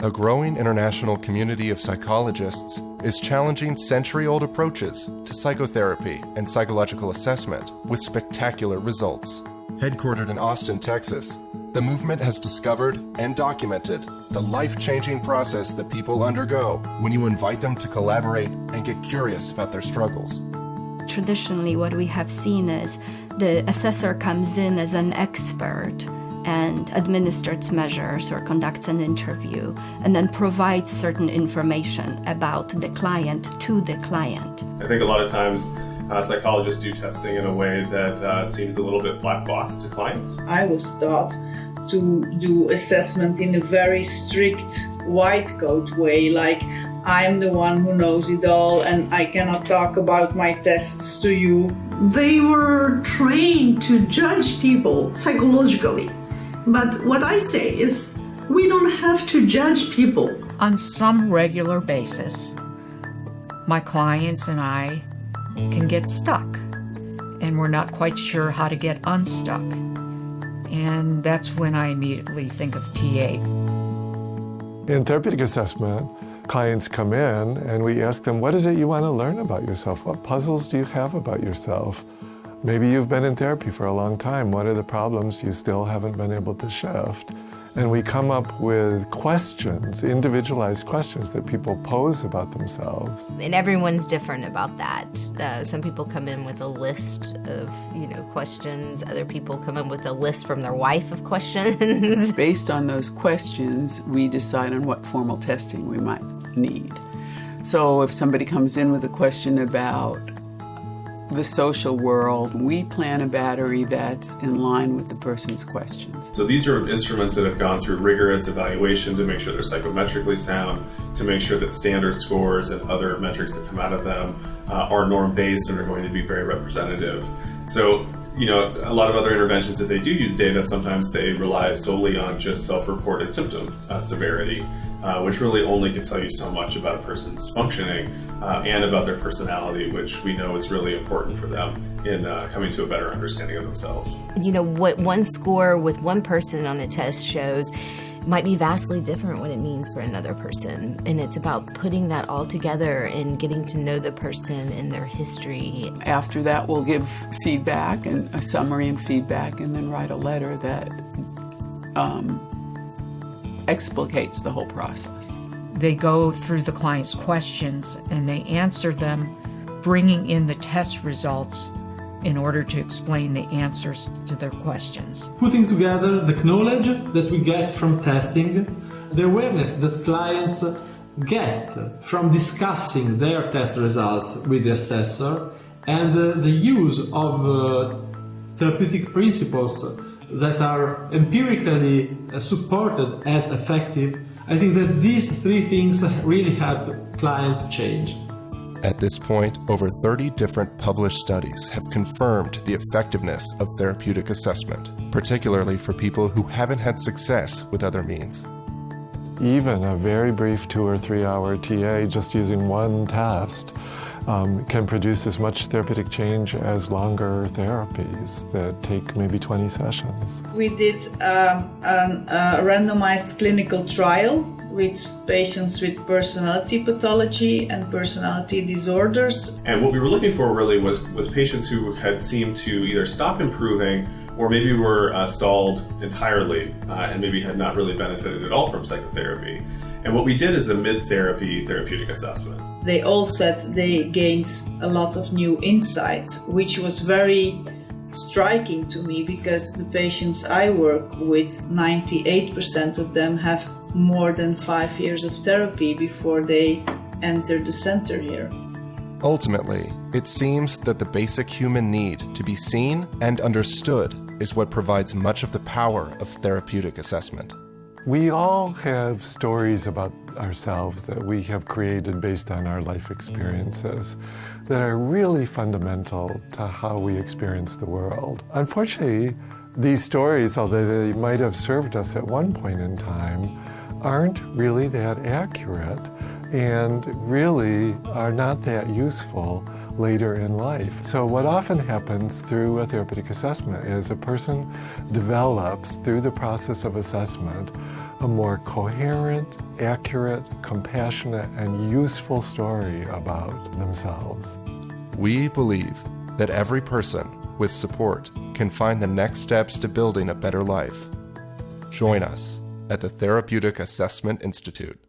a growing international community of psychologists is challenging century-old approaches to psychotherapy and psychological assessment with spectacular results. Headquartered in Austin, Texas, the movement has discovered and documented the life-changing process that people undergo when you invite them to collaborate and get curious about their struggles. Traditionally, what we have seen is the assessor comes in as an expert and administers measures or conducts an interview and then provides certain information about the client to the client. I think a lot of times psychologists do testing in a way that seems a little bit black box to clients. I was taught to do assessment in a very strict white coat way, like I'm the one who knows it all and I cannot talk about my tests to you. They were trained to judge people psychologically. But what I say is, we don't have to judge people. On some regular basis, my clients and I can get stuck, and we're not quite sure how to get unstuck. And that's when I immediately think of TA. In therapeutic assessment, clients come in and we ask them, what is it you want to learn about yourself? What puzzles do you have about yourself? Maybe you've been in therapy for a long time. What are the problems you still haven't been able to shift? And we come up with questions, individualized questions that people pose about themselves. And everyone's different about that. Some people come in with a list of, questions. Other people come in with a list from their wife of questions. Based on those questions, we decide on what formal testing we might need. So if somebody comes in with a question about the social world, we plan a battery that's in line with the person's questions. So these are instruments that have gone through rigorous evaluation to make sure they're psychometrically sound, to make sure that standard scores and other metrics that come out of them are norm-based and are going to be very representative. So, a lot of other interventions, if they do use data, sometimes they rely solely on just self-reported symptom severity, which really only can tell you so much about a person's functioning and about their personality, which we know is really important for them in coming to a better understanding of themselves. What one score with one person on a test shows might be vastly different what it means for another person. And it's about putting that all together and getting to know the person and their history. After that, we'll give feedback and a summary and feedback, and then write a letter that explicates the whole process. They go through the client's questions and they answer them, bringing in the test results in order to explain the answers to their questions. Putting together the knowledge that we get from testing, the awareness that clients get from discussing their test results with the assessor, and the use of therapeutic principles that are empirically supported as effective. I think that these three things really help clients change. At this point, over 30 different published studies have confirmed the effectiveness of therapeutic assessment, particularly for people who haven't had success with other means. Even a very brief 2 or 3 hour TA, just using one test, can produce as much therapeutic change as longer therapies that take maybe 20 sessions. We did a randomized clinical trial with patients with personality pathology and personality disorders. And what we were looking for really was patients who had seemed to either stop improving or maybe were stalled entirely and maybe had not really benefited at all from psychotherapy. And what we did is a mid-therapy therapeutic assessment. They all said they gained a lot of new insights, which was very striking to me because the patients I work with, 98% of them have more than 5 years of therapy before they enter the center here. Ultimately, it seems that the basic human need to be seen and understood is what provides much of the power of therapeutic assessment. We all have stories about ourselves that we have created based on our life experiences that are really fundamental to how we experience the world. Unfortunately, these stories, although they might have served us at one point in time, aren't really that accurate and really are not that useful later in life. So what often happens through a therapeutic assessment is a person develops, through the process of assessment, a more coherent, accurate, compassionate, and useful story about themselves. We believe that every person with support can find the next steps to building a better life. Join us at the Therapeutic Assessment Institute.